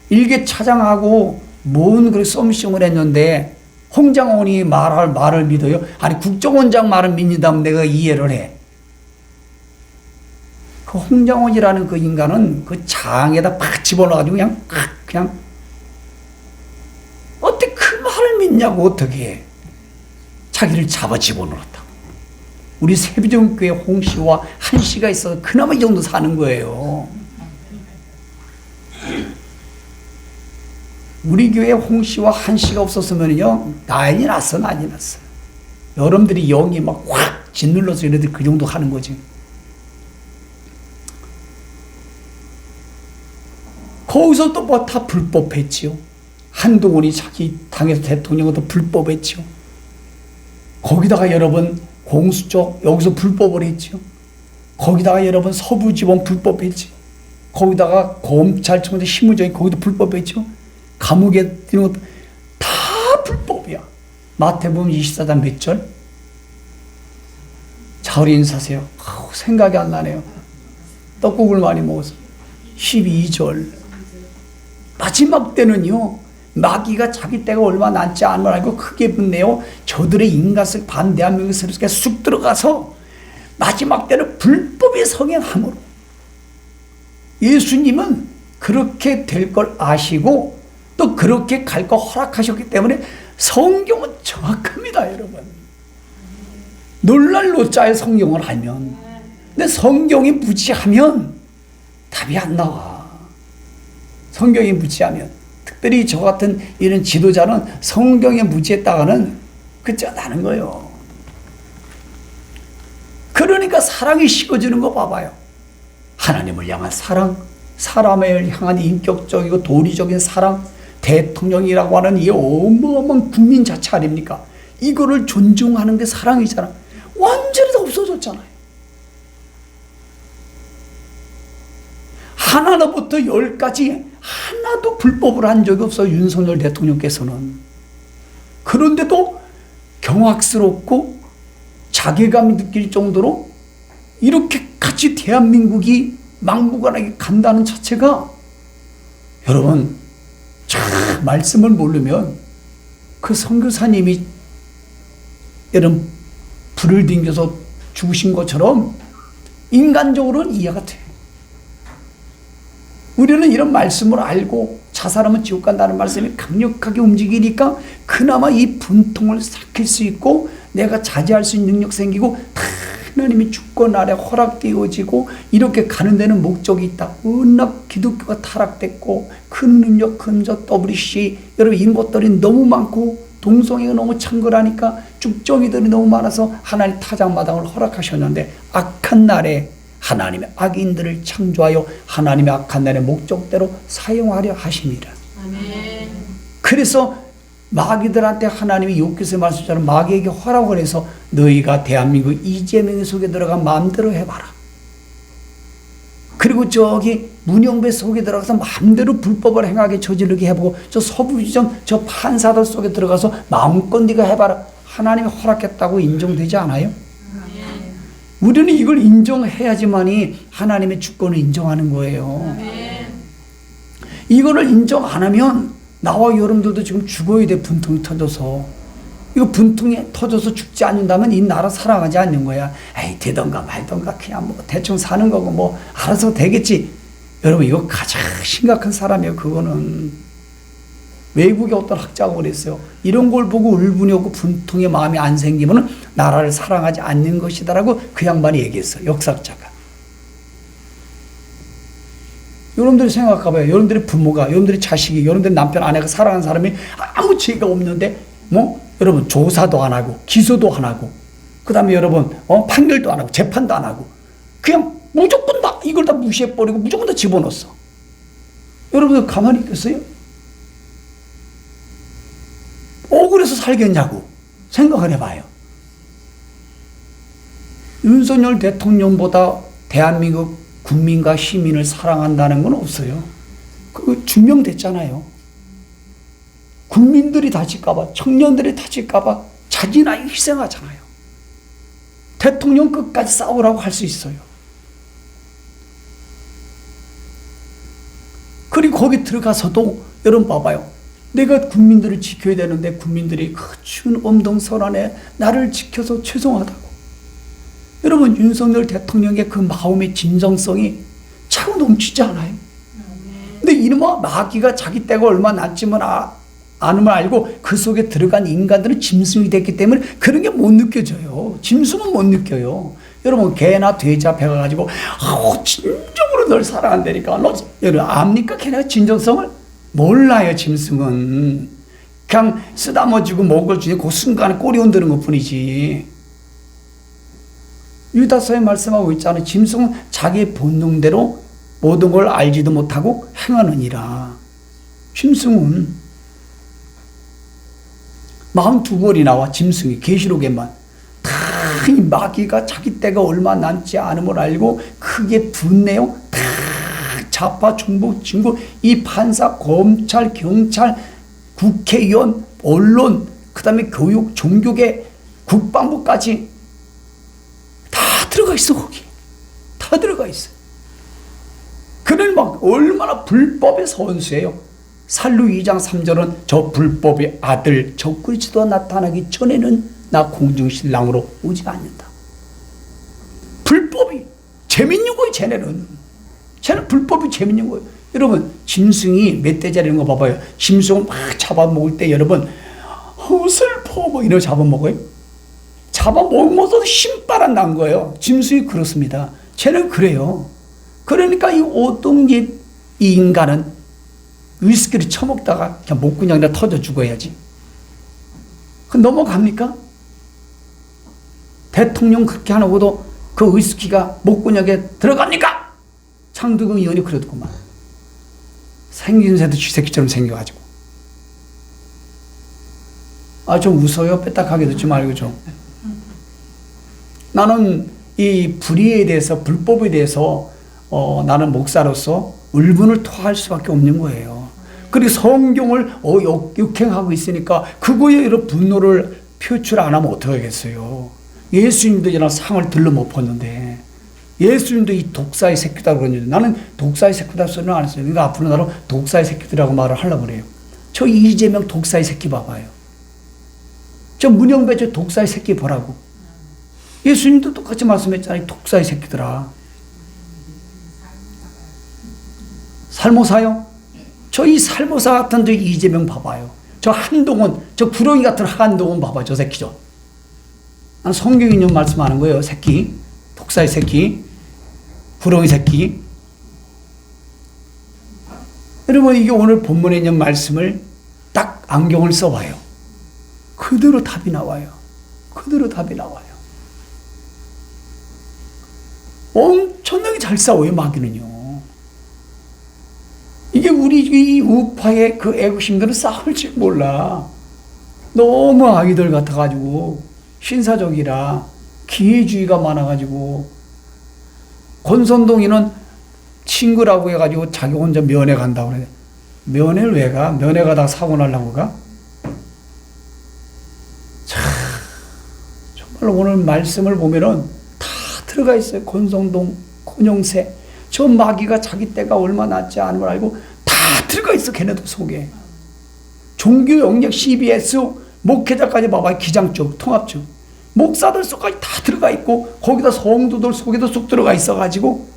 일개 차장하고 뭔 그렇게 썸씽을 했는데 홍장원이 말할 말을 믿어요? 아니, 국정원장 말을 믿는다면 내가 이해를 해. 그 홍장원이라는 그 인간은 그 장에다 팍 집어넣어가지고 그냥 어떻게 그 말을 믿냐고 어떻게 해. 자기를 잡아 집어넣었다고. 우리 세비정교회 홍씨와 한씨가 있어서 그나마 이 정도 사는 거예요. 우리 교회 홍씨와 한씨가 없었으면요 난리 났어. 여러분들이 영이 막 확 짓눌러서 얘네들 그 정도 하는 거지. 거기서 또 뭐 다 불법했지요. 한동훈이 자기 당에서 대통령도 불법했지요. 거기다가 여러분 공수처 여기서 불법을 했지요. 거기다가 여러분 서부지법 불법했지. 거기다가 검찰청에서 실무적인 거기도 불법했죠. 감옥에 이런 것 다 불법이야. 마태복음 24장 몇 절? 자우리 인사세요. 생각이 안 나네요. 떡국을 많이 먹어서. 12절. 마지막 때는요. 마귀가 자기 때가 얼마 남지 않은 걸 알고 크게 분내요. 저들의 인간을 반대하면서 쑥 들어가서 마지막 때는 불법의 성행함으로 예수님은 그렇게 될 걸 아시고 또 그렇게 갈 거 허락하셨기 때문에 성경은 정확합니다, 여러분. 놀랄 노자의 성경을 알면, 근데 성경이 무지하면 답이 안 나와. 성경이 무지하면. 특별히 저 같은 이런 지도자는 성경에 무지했다가는 끝장나는 거예요. 그러니까 사랑이 식어지는 거 봐봐요. 하나님을 향한 사랑, 사람을 향한 인격적이고 도리적인 사랑, 대통령이라고 하는 이 어마어마한 국민 자체 아닙니까? 이거를 존중하는 게 사랑이잖아. 완전히 다 없어졌잖아요. 하나부터 열까지 하나도 불법을 한 적이 없어요. 윤석열 대통령께서는. 그런데도 경악스럽고 자괴감이 느낄 정도로 이렇게 같이 대한민국이 막무가내하게 간다는 자체가, 여러분 참 말씀을 모르면 그 선교사님이 여러분 불을 딩겨서 죽으신 것처럼 인간적으로는 이해가 돼. 우리는 이런 말씀을 알고 자살하면 지옥 간다는 말씀이 강력하게 움직이니까 그나마 이 분통을 삭힐 수 있고 내가 자제할 수 있는 능력 생기고, 하나님이 주권 아래 허락되어지고 이렇게 가는 데는 목적이 있다. 워낙 기독교가 타락됐고 큰 능력, 큰 저 WC 여러분 이런 것들이 너무 많고 동성애가 너무 창궐하니까 쭉정이들이 너무 많아서 하나님 타작마당을 허락하셨는데, 악한 날에 하나님의 악인들을 창조하여 하나님의 악한 날의 목적대로 사용하려 하십니다. 아멘. 그래서 마귀들한테 하나님이 욥기서의 말씀처럼 마귀에게 허락을 해서 너희가 대한민국 이재명의 속에 들어가 마음대로 해봐라. 그리고 저기 문영배 속에 들어가서 마음대로 불법을 행하게 저지르게 해보고 저 서부지점 저 판사들 속에 들어가서 마음껏 네가 해봐라. 하나님이 허락했다고 인정되지 않아요? 우리는 이걸 인정해야지만이 하나님의 주권을 인정하는 거예요. 이거를 인정 안 하면 나와 여러분들도 지금 죽어야 돼. 분통이 터져서. 이거 분통이 터져서 죽지 않는다면 이 나라 사랑하지 않는 거야. 에이 되던가 말던가 그냥 뭐 대충 사는 거고 뭐 알아서 되겠지. 여러분 이거 가장 심각한 사람이에요. 그거는 외국의 어떤 학자가 그랬어요. 이런 걸 보고 울분이 없고 분통의 마음이 안 생기면 나라를 사랑하지 않는 것이다라고 그 양반이 얘기했어요. 역사학자가. 여러분들이 생각해봐요. 여러분들의 부모가, 여러분들의 자식이, 여러분들의 남편, 아내가 사랑하는 사람이 아무 죄가 없는데, 여러분 조사도 안 하고, 기소도 안 하고, 그 다음에 여러분, 판결도 안 하고, 재판도 안 하고, 그냥 무조건 다, 이걸 다 무시해버리고, 무조건 다 집어넣었어. 여러분들 가만히 있겠어요? 억울해서 살겠냐고 생각을 해봐요. 윤석열 대통령보다 대한민국 국민과 시민을 사랑한다는 건 없어요. 그거 증명됐잖아요. 국민들이 다칠까봐, 청년들이 다칠까봐 자진하게 희생하잖아요. 대통령 끝까지 싸우라고 할 수 있어요. 그리고 거기 들어가서도 여러분 봐봐요. 내가 국민들을 지켜야 되는데 국민들이 그 추운 엄동설 안에 나를 지켜서 죄송하다고. 여러분 윤석열 대통령의 그 마음의 진정성이 차고 넘치지 않아요? 근데 이놈아 마귀가 자기 때가 얼마 남지만 않음을 알고 그 속에 들어간 인간들은 짐승이 됐기 때문에 그런 게 못 느껴져요. 짐승은 못 느껴요. 여러분 개나 돼지 앞에 가가지고 진정으로 널 사랑한다니까 너 여러분 압니까? 걔네가 진정성을 몰라요. 짐승은 그냥 쓰다머지고 먹을 주니 그 순간에 꼬리 흔드는 것 뿐이지. 유다서에 말씀하고 있잖아요. 짐승은 자기 본능대로 모든 걸 알지도 못하고 행하느니라. 짐승은 42번이 나와. 짐승이 계시록에만 다 이 마귀가 자기 때가 얼마 남지 않음을 알고 크게 분내요. 다 좌파 중복 진고 이 판사 검찰 경찰 국회의원 언론 그 다음에 교육 종교계 국방부까지 다 들어가 있어. 거기 다 들어가 있어. 그는 막 얼마나 불법의 선수예요. 살루 2장 3절은 저 불법의 아들 저 그리스도가 나타나기 전에는 나 공중신랑으로 오지 않는다. 불법이 재밌는 거예요. 쟤는 불법이 재밌는 거예요. 여러분 짐승이 멧돼지 이런 거 봐봐요. 짐승을 막 잡아먹을 때 여러분 슬퍼 뭐 이런 잡아먹어요. 잡아먹어서 신바람 난 거예요. 짐승이 그렇습니다. 쟤는 그래요. 그러니까 이 오동집 이 인간은 위스키를 처먹다가 그냥 목구멍이나 터져 죽어야지. 그 넘어갑니까? 대통령 그렇게 하고도 그 위스키가 목구멍에 들어갑니까? 장두금 의원이 그러더구만. 생긴 새도 쥐새끼처럼 생겨가지고. 좀 웃어요. 빼딱하게 듣지 말고 좀. 나는 이 불의에 대해서, 불법에 대해서 나는 목사로서 울분을 토할 수밖에 없는 거예요. 그리고 성경을 역행하고 있으니까 그거에 이런 분노를 표출 안 하면 어떡하겠어요. 예수님도 이런 상을 들러 못 폈는데, 예수님도 이 독사의 새끼다고 그러는데, 나는 독사의 새끼다 소리는 안 했어요. 그러니까 앞으로 나로 독사의 새끼들이라고 말을 하려고 그래요. 저 이재명 독사의 새끼 봐봐요. 저 문영배 저 독사의 새끼 보라고. 예수님도 똑같이 말씀했잖아요. 독사의 새끼들아. 살모사요? 저 이 살모사 같은 저 이재명 봐봐요. 저 한동훈, 저 구렁이 같은 한동훈 봐봐. 저 새끼죠. 난 성경이 있는 말씀하는 거예요. 새끼. 독사의 새끼. 구렁이 새끼. 여러분, 이게 오늘 본문에 있는 말씀을 딱 안경을 써봐요. 그대로 답이 나와요. 그대로 답이 나와요. 엄청나게 잘 싸워요, 마귀는요. 이게 우리 이 우파의 그 애국심들은 싸울 줄 몰라. 너무 아이들 같아가지고, 신사적이라, 기회주의가 많아가지고, 권선동이는 친구라고 해가지고 자기 혼자 면회 간다고 그래. 면회를 왜 가? 면회 가다가 사고 날라고 가? 참, 정말 오늘 말씀을 보면은 다 들어가 있어요. 권성동, 권영세. 저 마귀가 자기 때가 얼마 났지 않은 걸 알고 다 들어가 있어. 걔네들 속에. 종교 영역 CBS, 목회자까지 봐봐요. 기장 쪽, 통합 쪽. 목사들 속까지 다 들어가 있고, 거기다 성도들 속에도 쏙 들어가 있어가지고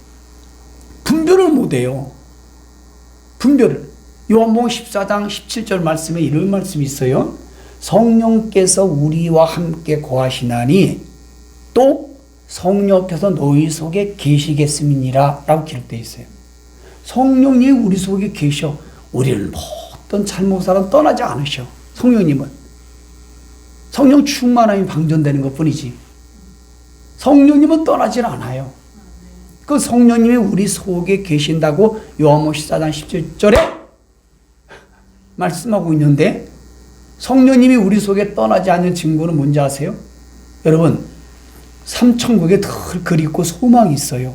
분별을 못해요. 분별을. 요한복음 14장 17절 말씀에 이런 말씀이 있어요. 성령께서 우리와 함께 거하시나니 또 성령께서 너희 속에 계시겠음이니라 라고 기록되어 있어요. 성령님이 우리 속에 계셔. 우리를 모든 잘못사람 떠나지 않으셔. 성령님은. 성령 충만함이 방전되는 것 뿐이지. 성령님은 떠나질 않아요. 그 성령님이 우리 속에 계신다고 요한복음 14장 17절에 말씀하고 있는데, 성령님이 우리 속에 떠나지 않는 증거는 뭔지 아세요? 여러분, 삼천국에 늘 그립고 소망이 있어요.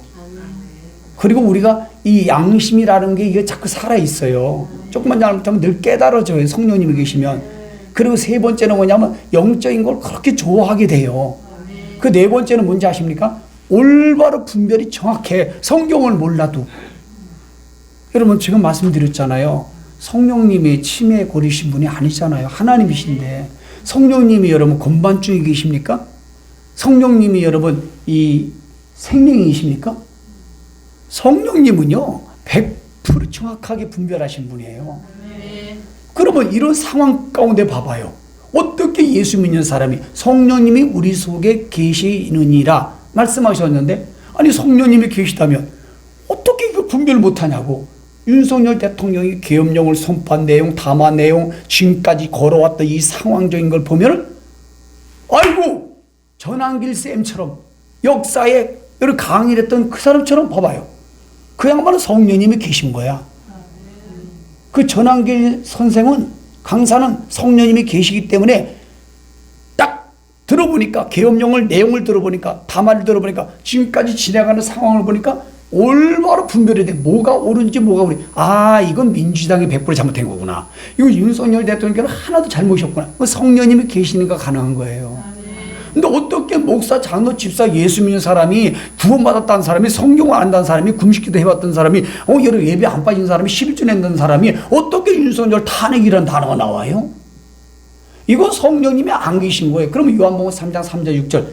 그리고 우리가 이 양심이라는 게 이게 자꾸 살아있어요. 조금만 잘못하면 늘 깨달아져요. 성령님이 계시면. 그리고 세 번째는 뭐냐면 영적인 걸 그렇게 좋아하게 돼요. 그 네 번째는 뭔지 아십니까? 올바로 분별이 정확해. 성경을 몰라도. 여러분, 지금 말씀드렸잖아요. 성령님이 치매에 걸리신 분이 아니잖아요. 하나님이신데. 성령님이 여러분 건반증이 계십니까? 성령님이 여러분 이 생명이십니까? 성령님은요 100% 정확하게 분별하신 분이에요. 그러면 이런 상황 가운데 봐봐요. 어떻게 예수 믿는 사람이 성령님이 우리 속에 계시느니라 말씀하셨는데, 아니 성령님이 계시다면 어떻게 그 분별을 못하냐고. 윤석열 대통령이 계엄령을 선포한 내용, 담화 내용, 지금까지 걸어왔던 이 상황적인 걸 보면, 아이고 전한길 쌤처럼 역사에 여러 강의를 했던 그 사람처럼 봐봐요. 그 양반은 성령님이 계신 거야. 그 전한길 선생은, 강사는 성령님이 계시기 때문에 딱 들어보니까, 계엄령을 내용을 들어보니까, 담화를 들어보니까, 지금까지 지나가는 상황을 보니까 올바로 분별이 돼. 뭐가 옳은지 뭐가 옳은지. 아, 이건 민주당이 100% 잘못된 거구나. 이거 윤석열 대통령께는 하나도 잘못이 없구나. 성령님이 계시니까 가능한 거예요. 근데 어떻게 목사, 장로, 집사, 예수 믿는 사람이, 구원받았다는 사람이, 성경을 안다는 사람이, 금식기도 해봤던 사람이, 여러 예배 안 빠진 사람이, 11조 낸다는 사람이 어떻게 윤석열 탄핵이라는 단어가 나와요? 이건 성령님이 안 계신 거예요. 그러면 요한복음 3장 3절 6절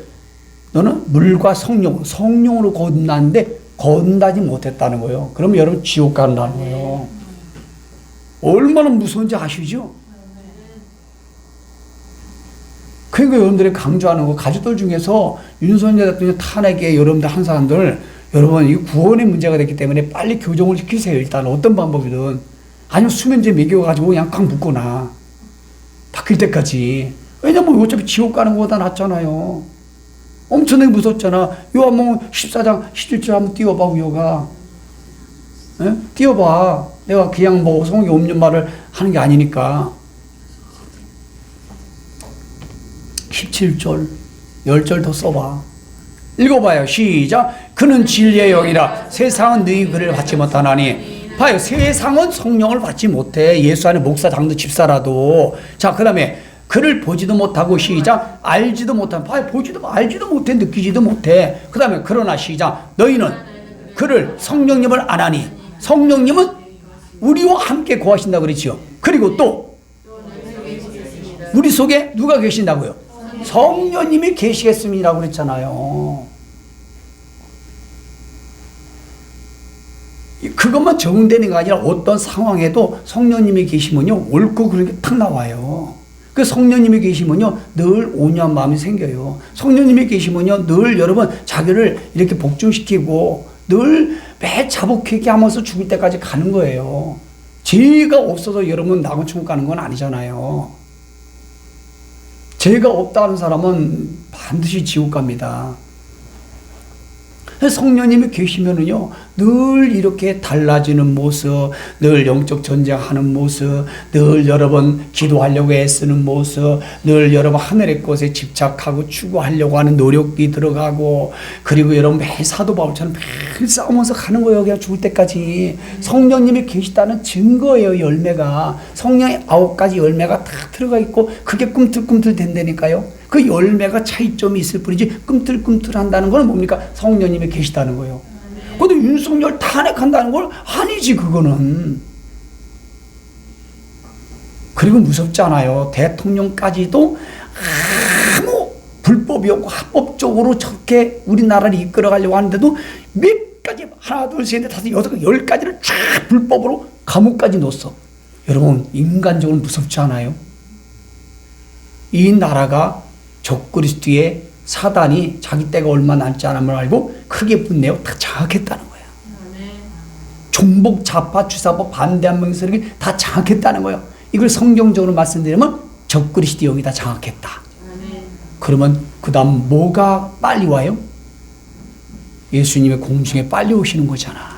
너는 물과 성령으로 거듭났는데 거듭나지 못했다는 거예요. 그러면 여러분 지옥 간다는 거예요. 얼마나 무서운지 아시죠? 그러니까 여러분들이 강조하는 거, 가족들 중에서 윤석열 대통령 탄핵에 여러분들 한 사람들, 여러분, 이 구원의 문제가 됐기 때문에 빨리 교정을 시키세요. 일단 어떤 방법이든. 아니면 수면제 먹여가지고 그냥 꽉 묶거나. 바뀔 때까지. 왜냐면 어차피 지옥 가는 거보다 낫잖아요. 엄청나게 무섭잖아. 요한복음 14장 17절 한번 띄워봐, 우여가. 예? 띄워봐. 내가 그냥 뭐 성경에 없는 말을 하는 게 아니니까. 17절, 10절 더 써봐. 읽어봐요. 시작. 그는 진리의 영이라 세상은 너희 그를 받지 못하나니. 봐요. 세상은 성령을 받지 못해. 예수 안에 목사, 장로, 집사라도. 자, 그 다음에 그를 보지도 못하고 시작. 알지도 못한. 봐요. 보지도 알지도 못해. 느끼지도 못해. 그 다음에 그러나 시작. 너희는 그를 성령님을 아나니. 성령님은 우리와 함께 거하신다고 그랬지요. 그리고 또 우리 속에 누가 계신다고요? 성령님이 계시겠습니다라고 그랬잖아요. 그것만 적용되는 게 아니라 어떤 상황에도 성령님이 계시면요, 옳고 그런 게 탁 나와요. 그 성령님이 계시면요, 늘 온유한 마음이 생겨요. 성령님이 계시면요, 늘 여러분 자기를 이렇게 복종시키고 늘 매 자복하게 하면서 죽을 때까지 가는 거예요. 죄가 없어서 여러분 낙원 천국 가는 건 아니잖아요. 죄가 없다는 사람은 반드시 지옥 갑니다. 성령님이 계시면은요, 늘 이렇게 달라지는 모습, 늘 영적 전쟁하는 모습, 늘 여러분 기도하려고 애쓰는 모습, 늘 여러분 하늘의 것에 집착하고 추구하려고 하는 노력이 들어가고, 그리고 여러분 매 사도 바울처럼 매일 싸우면서 가는 거예요. 그냥 죽을 때까지. 성령님이 계시다는 증거예요. 열매가. 성령의 9가지 열매가 다 들어가 있고 그게 꿈틀꿈틀 된다니까요. 그 열매가 차이점이 있을 뿐이지 꿈틀꿈틀한다는 건 뭡니까? 성령님이 계시다는 거예요. 근데 윤석열 탄핵한다는 건 아니지, 그거는. 그리고 무섭지 않아요. 대통령까지도 아무 불법이 없고 합법적으로 저렇게 우리나라를 이끌어가려고 하는데도 몇 가지, 하나, 둘, 셋, 넷, 다섯, 여섯, 10가지를 쫙 불법으로 감옥까지 넣었어. 여러분, 인간적으로 무섭지 않아요? 이 나라가 적그리스도의 사단이 자기 때가 얼마 남지 않음을 알고 크게 분내어 다 장악했다는 거야. 종북, 좌파, 주사파, 반대한 명의 세력이 다 장악했다는 거야. 이걸 성경적으로 말씀드리면 적그리스도 영이 다 장악했다. 그러면 그 다음 뭐가 빨리 와요? 예수님의 공중에 빨리 오시는 거잖아.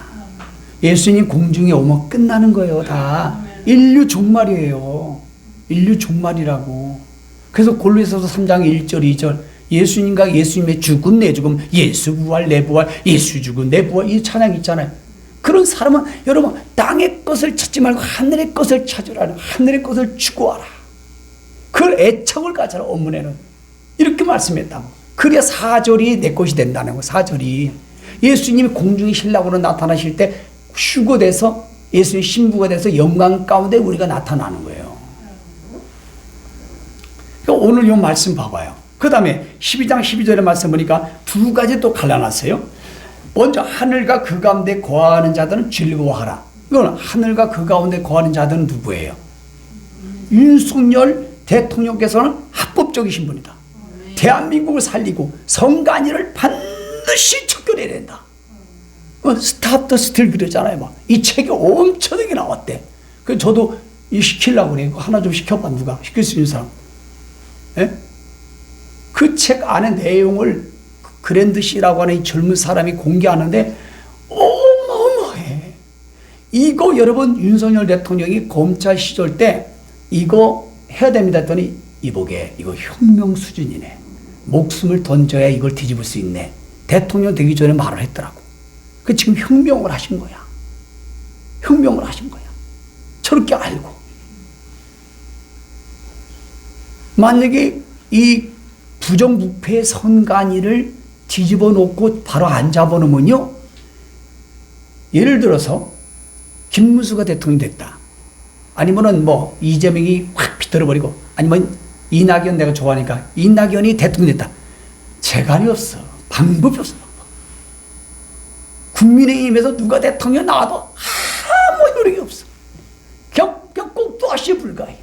예수님 공중에 오면 끝나는 거예요. 다 인류 종말이에요. 인류 종말이라고. 그래서 골로새서 3장 1절 2절 예수님과 예수님의 죽음 내 죽음, 예수 부활 내 부활, 예수 죽음 내 부활, 이 찬양 있잖아요. 그런 사람은 여러분 땅의 것을 찾지 말고 하늘의 것을 찾으라. 하늘의 것을 추구하라. 그걸 애청을 가져라. 원문에는 이렇게 말씀했다고. 그래야 4절이 내 것이 된다는 거. 4절이 예수님이 공중의 신랑으로 나타나실 때 휴거돼서 예수님 신부가 돼서 영광 가운데 우리가 나타나는 거예요. 오늘 이 말씀 봐봐요. 그 다음에 12장 12절의 말씀 보니까 2가지 또 갈라놨어요. 먼저 하늘과 그 가운데 거하는 자들은 즐거워하라. 이건 하늘과 그 가운데 거하는 자들은 누구예요? 윤석열 대통령께서는 합법적이신 분이다. 대한민국을 살리고 선관위를 반드시 척결해야 된다. 스탑 더 스틸 그러잖아요. 막. 이 책이 엄청나게 나왔대. 그래서 저도 이 시키려고 그래요. 하나 좀 시켜봐. 누가 시킬 수 있는 사람. 예? 그 책 안에 내용을 그랜드 씨라고 하는 이 젊은 사람이 공개하는데 어마어마해. 이거 여러분 윤석열 대통령이 검찰 시절 때 이거 해야 됩니다 했더니 이보게 이거 혁명 수준이네. 목숨을 던져야 이걸 뒤집을 수 있네. 대통령 되기 전에 말을 했더라고. 그 지금 혁명을 하신 거야. 혁명을 하신 거야. 저렇게 알고. 만약에 이 부정부패 선관위를 뒤집어 놓고 바로 안 잡아놓으면요. 예를 들어서 김문수가 대통령이 됐다. 아니면은 뭐 이재명이 확 비틀어버리고 아니면 이낙연 내가 좋아하니까 이낙연이 대통령이 됐다. 재간이 없어. 방법이 없어. 국민의힘에서 누가 대통령 나와도 아무 효력이 없어. 그냥 꼭두아시에 불과해.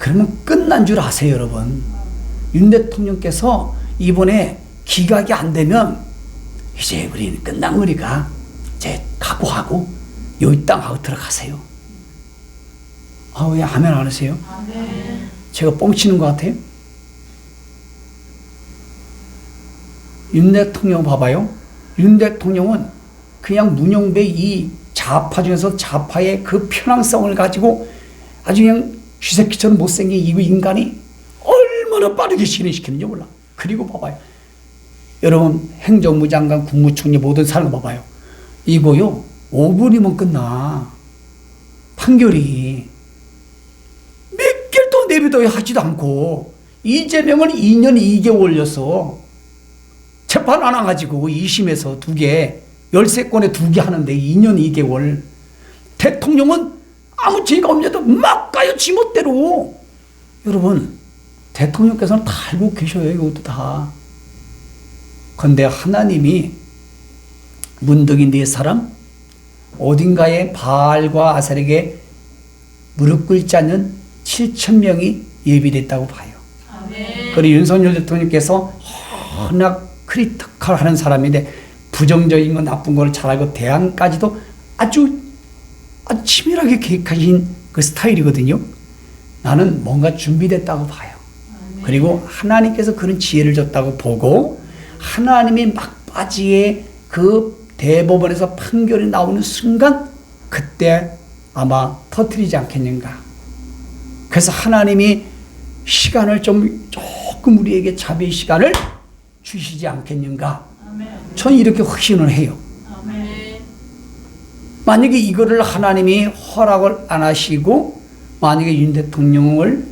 그러면 끝난 줄 아세요, 여러분. 윤 대통령께서 이번에 기각이 안 되면 이제 우리는 끝난 거니까 이제 각오하고 요 땅하고 들어가세요. 아, 왜 아멘 안 하세요? 아멘. 제가 뻥치는 것 같아요? 윤 대통령 봐봐요. 윤 대통령은 그냥 문영배 이 좌파 중에서 좌파의 그 편향성을 가지고 아주 그냥 쥐새끼처럼 못생긴 이 인간이 얼마나 빠르게 진행시키는지 몰라. 그리고 봐봐요. 여러분, 행정부 장관, 국무총리 모든 사람 봐봐요. 이거요, 5분이면 끝나. 판결이. 몇 개를 또 내비둬야 하지도 않고, 이재명을 2년 2개월 올려서 재판 안 와가지고 2심에서 2개, 13건에 2개 하는데 2년 2개월. 대통령은 아무 죄가 없는데도 막 가요, 지멋대로. 여러분, 대통령께서는 다 알고 계셔요, 이것도 다. 근데 하나님이 문득이 네 사람 어딘가에 바알과 아셀에게 무릎 꿇지 않는 7,000명이 예비됐다고 봐요. 아멘. 그리고 윤석열 대통령께서 워낙 크리티컬하는 사람인데 부정적인 거 나쁜 걸 잘 알고 대안까지도 아주 치밀하게 계획하신 그 스타일이거든요. 나는 뭔가 준비됐다고 봐요. 아멘. 그리고 하나님께서 그런 지혜를 줬다고 보고 하나님이 막바지에 그 대법원에서 판결이 나오는 순간 그때 아마 터뜨리지 않겠는가. 그래서 하나님이 시간을 조금 우리에게 자비의 시간을 주시지 않겠는가. 저는 이렇게 확신을 해요. 만약에 이거를 하나님이 허락을 안 하시고 만약에 윤 대통령을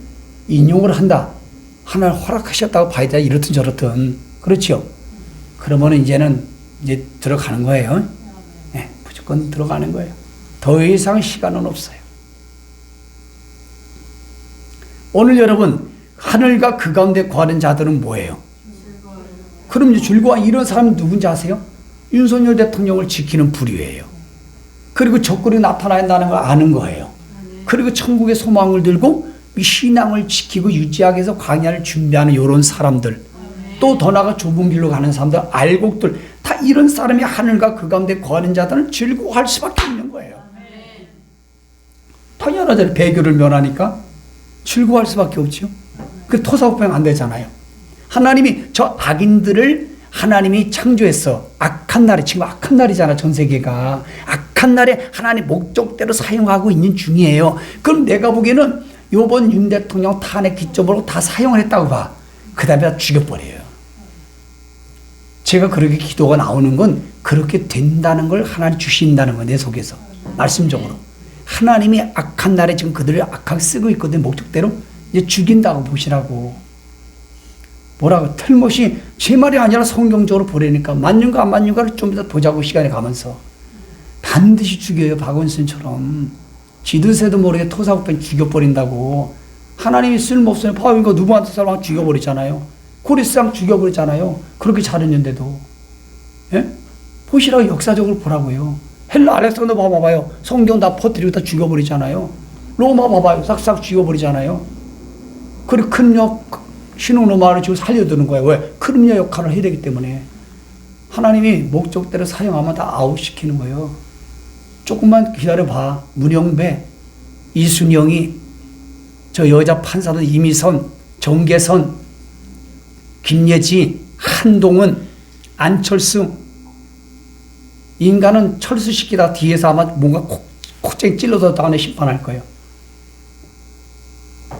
인용을 한다. 하나님 허락하셨다고 봐야 돼. 이렇든 저렇든. 그렇죠. 그러면 이제는 이제 들어가는 거예요. 네, 무조건 들어가는 거예요. 더 이상 시간은 없어요. 오늘 여러분, 하늘과 그 가운데 거하는 자들은 뭐예요? 그럼 이제 즐거워. 이런 사람이 누군지 아세요? 윤석열 대통령을 지키는 부류예요. 그리고 적군이 나타난다는 걸 아는 거예요. 그리고 천국의 소망을 들고 신앙을 지키고 유지하기 위해서 광야를 준비하는 이런 사람들, 또 더 나아가 좁은 길로 가는 사람들, 알곡들, 다 이런 사람이 하늘과 그 가운데 거하는 자들은 즐거워할 수밖에 없는 거예요. 당연하죠. 배교를 면하니까 즐거워할 수밖에 없죠. 그 토사구팽 안 되잖아요. 하나님이 저 악인들을 하나님이 창조했어. 악한 날에, 지금 악한 날이잖아, 전 세계가. 악한 날에 하나님 목적대로 사용하고 있는 중이에요. 그럼 내가 보기에는 요번 윤 대통령 탄핵 기점으로 다 사용을 했다고 봐. 그 다음에 다 죽여버려요. 제가 그렇게 기도가 나오는 건 그렇게 된다는 걸 하나님 주신다는 거예요, 내 속에서. 말씀적으로. 하나님이 악한 날에 지금 그들을 악하게 쓰고 있거든요, 목적대로. 이제 죽인다고 보시라고. 뭐라고, 틀못이 제 말이 아니라 성경적으로 보라니까. 맞는가 안 맞는가를 좀 이따 보자고, 시간에 가면서. 반드시 죽여요, 박원순처럼. 지도새도 모르게 토사구팽 죽여버린다고. 하나님이 쓸모없으면 파워인가 누구한테 사람 죽여버리잖아요. 고리스랑 죽여버리잖아요. 그렇게 잘했는데도. 예? 보시라고, 역사적으로 보라고요. 헬라 알렉산더 봐봐요. 성경 다 퍼뜨리고 다 죽여버리잖아요. 로마 봐봐요. 싹싹 죽여버리잖아요. 그리고 큰 신흥로마를 지금 살려두는 거예요. 왜? 크림녀 역할을 해야 되기 때문에. 하나님이 목적대로 사용하면 다 아웃시키는 거예요. 조금만 기다려봐. 문영배, 이순영이, 저 여자 판사도 이미선, 정계선, 김예지, 한동훈, 안철수. 인간은 철수시키다 뒤에서 아마 뭔가 콕쟁이 찔러서 다음에 심판할 거예요.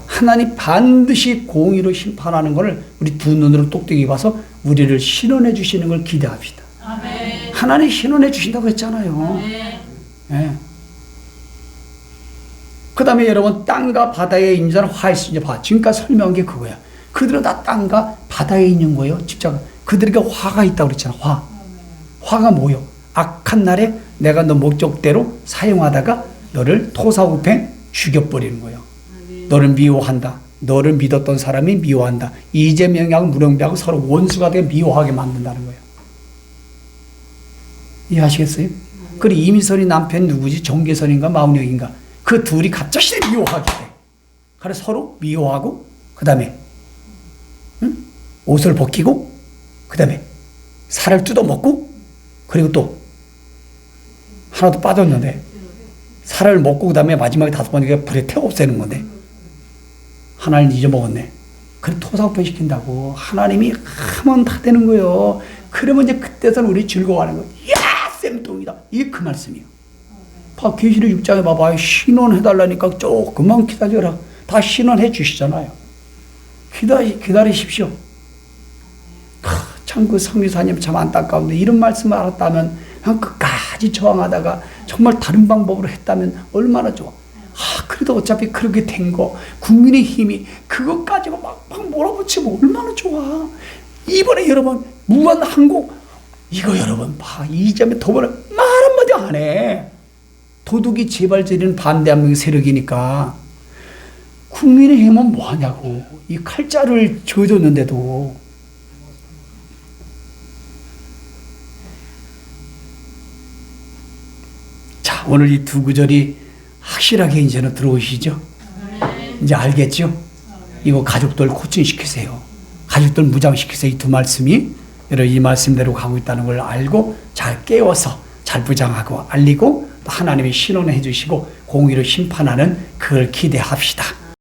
하나님 반드시 공의로 심판하는 것을 우리 두 눈으로 똑똑히 봐서 우리를 신원해 주시는 걸 기대합시다. 아멘. 하나님 신원해 주신다고 했잖아요. 네. 그 다음에 여러분, 땅과 바다에 있는 자는 화에 쓰냐 봐. 지금까지 설명한 게 그거야. 그들은 다 땅과 바다에 있는 거예요. 집착. 그들에게 화가 있다고 그랬잖아. 화. 화가 뭐요? 악한 날에 내가 너 목적대로 사용하다가 너를 토사구팽 죽여버리는 거예요. 너를 미워한다. 너를 믿었던 사람이 미워한다. 이재명하고 문영배하고 서로 원수가 되게 미워하게 만든다는 거예요. 이해하시겠어요? 그리고 이미선이 남편 누구지? 정계선인가 마운영인가? 그 둘이 갑자기 미워하게 돼. 그래서 서로 미워하고, 그 다음에 옷을 벗기고, 그 다음에 살을 뜯어먹고, 그리고 또 하나도 빠졌는데 살을 먹고 그 다음에 마지막에 5번째 불에 태워 없애는 건데 하나님 잊어먹었네. 그럼 토사구팽 시킨다고. 하나님이 하면 다 되는 거예요. 그러면 이제 그때서는 우리 즐거워하는 거예요. 야, 쌤통이다. 이게 그 말씀이에요. 봐, 계시록 6장에 봐봐요. 신원해달라니까 조금만 기다려라. 다 신원해 주시잖아요. 기다리십시오. 참 그 성교사님 참 안타까운데 이런 말씀을 알았다면 그냥 끝까지 저항하다가 정말 다른 방법으로 했다면 얼마나 좋아. 그래도 어차피 그렇게 된 거 국민의 힘이 그것 가지고 막 몰아붙이면 얼마나 좋아. 이번에 여러분 무한항공 이거 여러분 봐. 이 점에 도발을 말 한마디 안 해. 도둑이 재발제리는 반대한명 세력이니까 국민의힘은 뭐하냐고. 이 칼자를 쥐어줬는데도. 자, 오늘 이 두 구절이 확실하게 이제는 들어오시죠? 이제 알겠죠? 이거 가족들 코칭시키세요. 가족들 무장시키세요. 이 두 말씀이 여러분 이 말씀대로 가고 있다는 걸 알고 잘 깨워서 잘 무장하고 알리고 또 하나님의 신원해 주시고 공의로 심판하는 그걸 기대합시다.